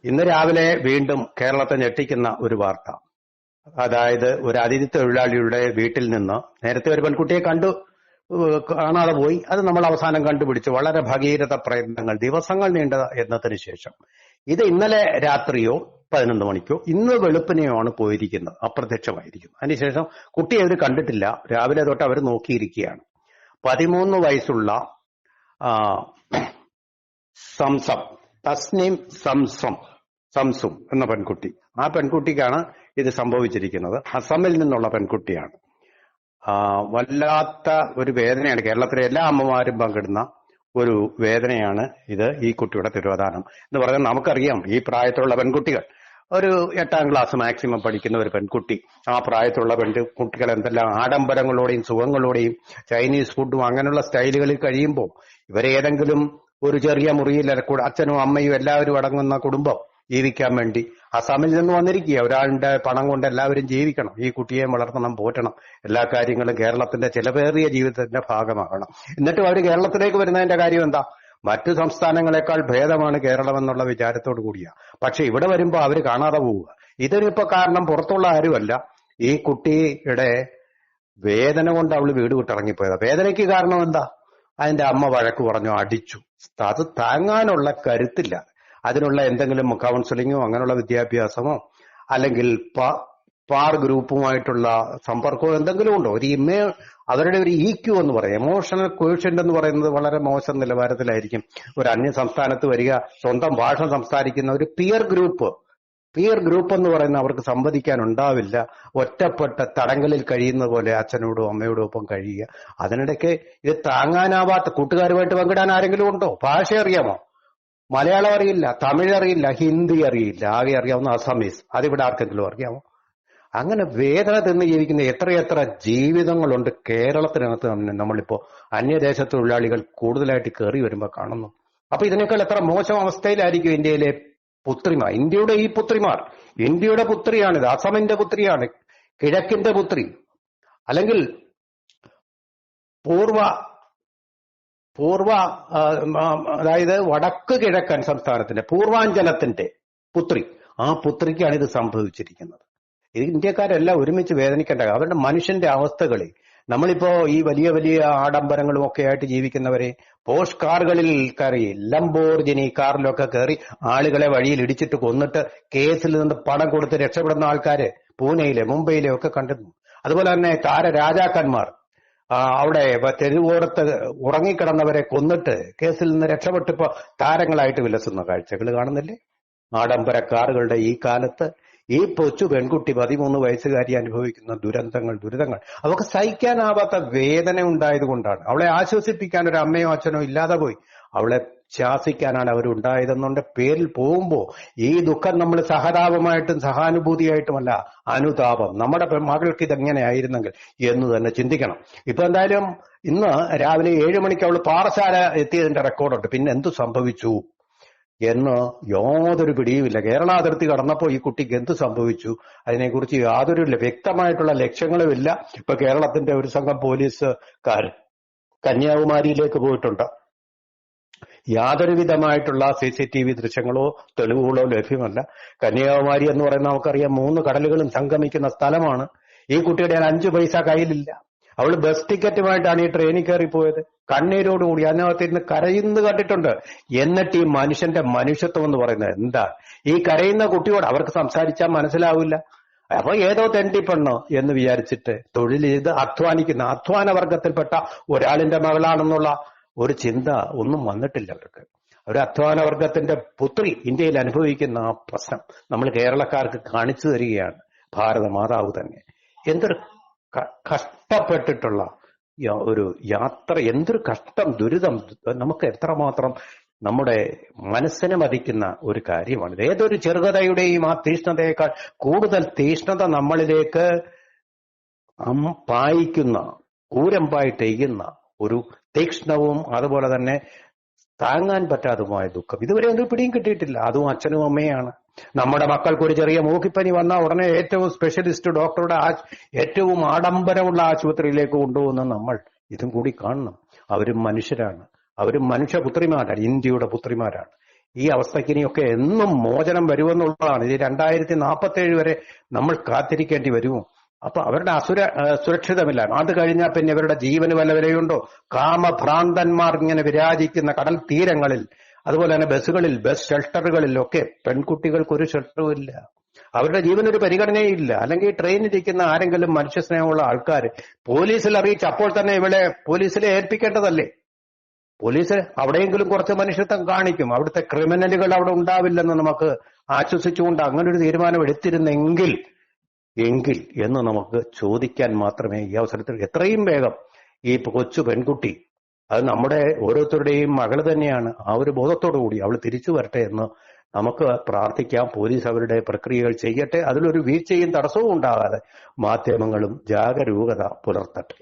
ഇന്ന് രാവിലെ വീണ്ടും കേരളത്തെ ഞെട്ടിക്കുന്ന ഒരു വാർത്ത. അതായത് ഒരു അതിഥി തൊഴിലാളിയുടെ വീട്ടിൽ നിന്ന് നേരത്തെ ഒരു പെൺകുട്ടിയെ കാണാതെ പോയി. അത് നമ്മൾ അവസാനം കണ്ടുപിടിച്ചു. വളരെ ഭഗീരഥ പ്രയത്നങ്ങൾ, ദിവസങ്ങൾ നീണ്ട യത്നത്തിന് ശേഷം ഇത് ഇന്നലെ രാത്രിയോ 11 മണിക്കോ ഇന്ന് വെളുപ്പിനെയോ ആണ് പോയിരിക്കുന്നത്, അപ്രത്യക്ഷമായിരിക്കുന്നു. അതിനുശേഷം കുട്ടിയെ അവർ കണ്ടിട്ടില്ല. രാവിലെ തൊട്ട് അവർ നോക്കിയിരിക്കുകയാണ്. 13 വയസ്സുള്ള സംസം, തസ്നീം സംസും എന്ന പെൺകുട്ടി. ആ പെൺകുട്ടിക്കാണ് ഇത് സംഭവിച്ചിരിക്കുന്നത്. അസമിൽ നിന്നുള്ള പെൺകുട്ടിയാണ്. വല്ലാത്ത ഒരു വേദനയാണ്. കേരളത്തിലെ എല്ലാ അമ്മമാരും പങ്കിടുന്ന ഒരു വേദനയാണ് ഇത്. ഈ കുട്ടിയുടെ തിരോധാനം എന്ന് പറഞ്ഞാൽ നമുക്കറിയാം, ഈ പ്രായത്തിലുള്ള പെൺകുട്ടികൾ, ഒരു 8ാം ക്ലാസ് മാക്സിമം പഠിക്കുന്ന ഒരു പെൺകുട്ടി, ആ പ്രായത്തിലുള്ള പെൺകുട്ടികൾ എന്തെല്ലാം ആഡംബരങ്ങളോടെയും സുഖങ്ങളോടെയും ചൈനീസ് ഫുഡും അങ്ങനെയുള്ള സ്റ്റൈലുകളിൽ കഴിയുമ്പോൾ ഇവരേതെങ്കിലും ഒരു ചെറിയ മുറിയിൽ അച്ഛനും അമ്മയും എല്ലാവരും അടങ്ങുന്ന കുടുംബം ജീവിക്കാൻ വേണ്ടി അസമിൽ നിന്ന് വന്നിരിക്കുക. ഒരാളുടെ പണം കൊണ്ട് എല്ലാവരും ജീവിക്കണം, ഈ കുട്ടിയെ വളർത്തണം, പോറ്റണം, എല്ലാ കാര്യങ്ങളും കേരളത്തിന്റെ ചിലവേറിയ ജീവിതത്തിന്റെ ഭാഗമാകണം. എന്നിട്ടും അവർ കേരളത്തിലേക്ക് വരുന്നതിന്റെ കാര്യം എന്താ? മറ്റു സംസ്ഥാനങ്ങളെക്കാൾ ഭേദമാണ് കേരളം എന്നുള്ള വിചാരത്തോടു കൂടിയാ. പക്ഷെ ഇവിടെ വരുമ്പോ അവര് കാണാതെ പോവുക. ഇതിനിപ്പോ കാരണം പുറത്തുള്ള ആരുമല്ല, ഈ കുട്ടിയുടെ വേദന കൊണ്ട് അവള് വീട് വിട്ടിറങ്ങിപ്പോയതാ. വേദനയ്ക്ക് കാരണം എന്താ? അതിന്റെ അമ്മ വഴക്ക് പറഞ്ഞു, അടിച്ചു. അത് താങ്ങാനുള്ള കരുത്തില്ല. അതിനുള്ള എന്തെങ്കിലും കൗൺസിലിങ്ങോ അങ്ങനെയുള്ള വിദ്യാഭ്യാസമോ അല്ലെങ്കിൽ പാർ ഗ്രൂപ്പുമായിട്ടുള്ള സമ്പർക്കമോ എന്തെങ്കിലും ഉണ്ടോ? അവരുടെ ഒരു EQ എന്ന് പറയും, എമോഷണൽ ക്വോഷ്യന്റ് എന്ന് പറയുന്നത് വളരെ മോശം നിലവാരത്തിലായിരിക്കും. ഒരു അന്യ സംസ്ഥാനത്ത് വരിക, സ്വന്തം ഭാഷ സംസാരിക്കുന്ന ഒരു പിയർ ഗ്രൂപ്പ് എന്ന് പറയുന്ന അവർക്ക് സംവദിക്കാൻ ഉണ്ടാവില്ല. ഒറ്റപ്പെട്ട തടങ്കലിൽ കഴിയുന്ന പോലെ അച്ഛനോടും അമ്മയോടും ഒപ്പം കഴിയുക. അതിനിടയ്ക്ക് ഇത് താങ്ങാനാവാത്ത, കൂട്ടുകാരുമായിട്ട് പങ്കിടാൻ ആരെങ്കിലും ഉണ്ടോ? ഭാഷ അറിയാമോ? മലയാളം അറിയില്ല, തമിഴ് അറിയില്ല, ഹിന്ദി അറിയില്ല, ആകെ അറിയാവുന്ന അസമീസ്. അതിവിടെ ആർക്കെങ്കിലും അറിയാമോ? അങ്ങനെ വേദന തിന്ന് ജീവിക്കുന്ന എത്രയെത്ര ജീവിതങ്ങളുണ്ട് കേരളത്തിനകത്ത്. നമ്മളിപ്പോ അന്യദേശ തൊഴിലാളികൾ കൂടുതലായിട്ട് കയറി വരുമ്പോൾ കാണുന്നു. അപ്പൊ ഇതിനേക്കാൾ എത്ര മോശം അവസ്ഥയിലായിരിക്കും ഇന്ത്യയിലെ പുത്രിമാർ, ഇന്ത്യയുടെ ഈ പുത്രിമാർ. ഇന്ത്യയുടെ പുത്രിയാണിത്, അസമിന്റെ പുത്രിയാണ്, കിഴക്കിന്റെ പുത്രി, അല്ലെങ്കിൽ അതായത് വടക്ക് കിഴക്കൻ സംസ്ഥാനത്തിന്റെ പൂർവാഞ്ചലത്തിന്റെ പുത്രി. ആ പുത്രിക്കാണ് ഇത് സംഭവിച്ചിരിക്കുന്നത്. ഇത് ഇന്ത്യക്കാരെല്ലാം ഒരുമിച്ച് വേദനിക്കേണ്ട. അവരുടെ മനുഷ്യന്റെ അവസ്ഥകളിൽ നമ്മളിപ്പോ ഈ വലിയ വലിയ ആഡംബരങ്ങളും ഒക്കെ ആയിട്ട് ജീവിക്കുന്നവരെ പോഷ് കാറുകളിൽ കയറി, ലംബോർജിനി കാറിലൊക്കെ കയറി ആളുകളെ വഴിയിൽ ഇടിച്ചിട്ട് കൊന്നിട്ട് കേസിൽ നിന്ന് പണം കൊടുത്ത് രക്ഷപ്പെടുന്ന ആൾക്കാര് പൂനെയിലെ മുംബൈയിലെ ഒക്കെ കണ്ടിരുന്നു. അതുപോലെ തന്നെ രാജാക്കന്മാർ അവിടെ തെരുവോരത്ത് ഉറങ്ങിക്കിടന്നവരെ കൊന്നിട്ട് കേസിൽ നിന്ന് രക്ഷപ്പെട്ടിപ്പോ താരങ്ങളായിട്ട് വിലസുന്ന കാഴ്ചകൾ കാണുന്നില്ലേ? ആഡംബര കാറുകളുടെ ഈ കാലത്ത് ഈ കൊച്ചു പെൺകുട്ടി 13 വയസ്സുകാരി അനുഭവിക്കുന്ന ദുരിതങ്ങൾ അവർക്ക് സഹിക്കാനാവാത്ത വേദന ഉണ്ടായത് കൊണ്ടാണ്. അവളെ ആശ്വസിപ്പിക്കാൻ ഒരു അമ്മയോ അച്ഛനോ ഇല്ലാതെ പോയി. അവളെ ശാസിക്കാനാണ് അവരുണ്ടായതെന്നുണ്ട് പേരിൽ പോകുമ്പോ ഈ ദുഃഖം നമ്മൾ സഹതാപമായിട്ടും സഹാനുഭൂതിയായിട്ടുമല്ല, അനുതാപം. നമ്മുടെ മകൾക്ക് ഇതെങ്ങനെ ആയിരുന്നെങ്കിൽ എന്ന് തന്നെ ചിന്തിക്കണം. ഇപ്പൊ എന്തായാലും ഇന്ന് രാവിലെ 7 മണിക്ക് അവള് പാറശാല എത്തിയതിന്റെ റെക്കോർഡുണ്ട്. പിന്നെ എന്തു സംഭവിച്ചു എന്ന് യാതൊരു പിടിയുമില്ല. കേരള അതിർത്തി കടന്നപ്പോൾ ഈ കുട്ടിക്ക് എന്ത് സംഭവിച്ചു അതിനെക്കുറിച്ച് യാതൊരു വ്യക്തമായിട്ടുള്ള ലക്ഷ്യങ്ങളുമില്ല. ഇപ്പൊ കേരളത്തിന്റെ ഒരു സംഘം പോലീസുകാർ കന്യാകുമാരിയിലേക്ക് പോയിട്ടുണ്ട്. യാതൊരു വിധമായിട്ടുള്ള CCTV ദൃശ്യങ്ങളോ തെളിവുകളോ ലഭ്യമല്ല. കന്യാകുമാരി എന്ന് പറയുന്ന നമുക്കറിയാം 3 കടലുകളും സംഗമിക്കുന്ന സ്ഥലമാണ്. ഈ കുട്ടിയുടെ 5 പൈസ കയ്യിലില്ല. അവള് ബസ് ടിക്കറ്റുമായിട്ടാണ് ഈ ട്രെയിനിൽ കയറി പോയത്. കണ്ണീരോടുകൂടി അതിനകത്തിരുന്ന് കരയുന്നത് കണ്ടിട്ടുണ്ട്. എന്നിട്ട് ഈ മനുഷ്യന്റെ മനുഷ്യത്വം എന്ന് പറയുന്നത് എന്താ? ഈ കരയുന്ന കുട്ടിയോട് അവർക്ക് സംസാരിച്ചാൽ മനസ്സിലാവില്ല. അപ്പൊ ഏതോ തെണ്ടിപ്പെണ്ണോ എന്ന് വിചാരിച്ചിട്ട് തൊഴിൽ ചെയ്ത് അധ്വാനിക്കുന്ന അധ്വാന വർഗത്തിൽപ്പെട്ട ഒരാളിന്റെ മകളാണെന്നുള്ള ഒരു ചിന്ത ഒന്നും വന്നിട്ടില്ല അവർക്ക്. ഒരു അധ്വാന വർഗത്തിന്റെ പുത്രി ഇന്ത്യയിൽ അനുഭവിക്കുന്ന ആ പ്രശ്നം നമ്മൾ കേരളക്കാർക്ക് കാണിച്ചു തരികയാണ് ഭാരത മാതാവ് തന്നെ. എന്തൊരു കഷ്ടപ്പെട്ടിട്ടുള്ള ഒരു യാത്ര, എന്തൊരു കഷ്ടം, ദുരിതം. നമുക്ക് എത്രമാത്രം നമ്മുടെ മനസ്സിനെ മതിക്കുന്ന ഒരു കാര്യമാണ്. ഏതൊരു ചെറുകഥയുടെയും ആ തീഷ്ണതയേക്കാൾ കൂടുതൽ തീഷ്ണത നമ്മളിലേക്ക് പായിക്കുന്ന, കൂരമ്പായിട്ട് എയ്യുന്ന ഒരു തീക്ഷ്ണവും അതുപോലെ തന്നെ താങ്ങാൻ പറ്റാത്തതുമായ ദുഃഖം ഇതുവരെ ഒരു പിടിയും കിട്ടിയിട്ടില്ല. അതും അച്ഛനും അമ്മയാണ്. നമ്മുടെ മക്കൾക്ക് ഒരു ചെറിയ മൂക്കിപ്പനി വന്നാൽ ഉടനെ ഏറ്റവും സ്പെഷ്യലിസ്റ്റ് ഡോക്ടറുടെ ഏറ്റവും ആഡംബരമുള്ള ആശുപത്രിയിലേക്ക് കൊണ്ടുപോകുന്ന നമ്മൾ ഇതും കൂടി കാണണം. അവരും മനുഷ്യരാണ്, അവരും മനുഷ്യപുത്രിമാരാണ്, ഇന്ത്യയുടെ പുത്രിമാരാണ്. ഈ അവസ്ഥയ്ക്ക് ഇനിയൊക്കെ എന്നും മോചനം വരുമെന്നുള്ളതാണ്. ഇത് 2047 വരെ നമ്മൾ കാത്തിരിക്കേണ്ടി വരുമോ? അപ്പൊ അവരുടെ സുരക്ഷിതമില്ല. അത് കഴിഞ്ഞാൽ പിന്നെ ഇവരുടെ ജീവന് വല്ല വിലയുണ്ടോ? കാമഭ്രാന്തന്മാർ ഇങ്ങനെ വിരാജിക്കുന്ന കടൽ തീരങ്ങളിൽ, അതുപോലെ തന്നെ ബസ്സുകളിൽ, ബസ് ഷെൽട്ടറുകളിൽ ഒക്കെ പെൺകുട്ടികൾക്ക് ഒരു ഷെൽട്ടറും ഇല്ല. അവരുടെ ജീവനൊരു പരിഗണനയില്ല. അല്ലെങ്കിൽ ട്രെയിനിലിരിക്കുന്ന ആരെങ്കിലും മനുഷ്യസ്നേഹമുള്ള ആൾക്കാർ പോലീസിൽ അറിയിച്ച് അപ്പോൾ തന്നെ ഇവളെ പോലീസിലെ ഏൽപ്പിക്കേണ്ടതല്ലേ? പോലീസ് അവിടെയെങ്കിലും കുറച്ച് മനുഷ്യത്വം കാണിക്കും. അവിടുത്തെ ക്രിമിനലുകൾ അവിടെ ഉണ്ടാവില്ലെന്ന് നമുക്ക് ആശ്വസിച്ചുകൊണ്ട് അങ്ങനെ ഒരു തീരുമാനം എടുത്തിരുന്നെങ്കിൽ എന്ന് നമുക്ക് ചോദിക്കാൻ മാത്രമേ ഈ അവസരത്തിൽ എത്രയും വേഗം ഈ കൊച്ചു പെൺകുട്ടി, അത് നമ്മുടെ ഓരോരുത്തരുടെയും മകൾ തന്നെയാണ്, ആ ഒരു ബോധത്തോടു കൂടി അവൾ തിരിച്ചു വരട്ടെ എന്ന് നമുക്ക് പ്രാർത്ഥിക്കാം. പോലീസ് അവരുടെ പ്രക്രിയകൾ ചെയ്യട്ടെ. അതിലൊരു വീഴ്ചയും തടസ്സവും ഉണ്ടാകാതെ മാധ്യമങ്ങളും ജാഗരൂകത പുലർത്തട്ടെ.